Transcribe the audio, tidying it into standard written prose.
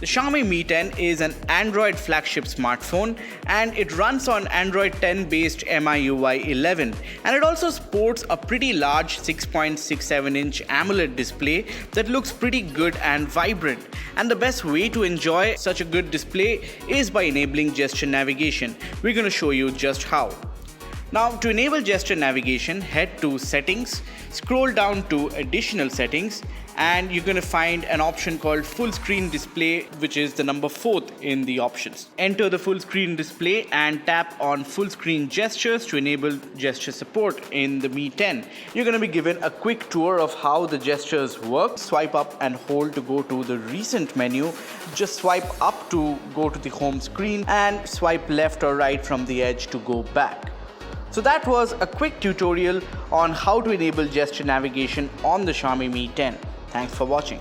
The Xiaomi Mi 10 is an Android flagship smartphone and it runs on Android 10 based MIUI 11, and it also sports a pretty large 6.67-inch AMOLED display that looks pretty good and vibrant. And the best way to enjoy such a good display is by enabling gesture navigation. We're going to show you just how. Now, to enable gesture navigation, head to Settings, scroll down to Additional Settings, and you're going to find an option called Full Screen Display, which is the number 4th in the options. Enter the full screen display and tap on Full Screen Gestures to enable gesture support in the Mi 10. You're going to be given a quick tour of how the gestures work. Swipe up and hold to go to the Recent menu. Just swipe up to go to the home screen and swipe left or right from the edge to go back. So that was a quick tutorial on how to enable gesture navigation on the Xiaomi Mi 10. Thanks for watching.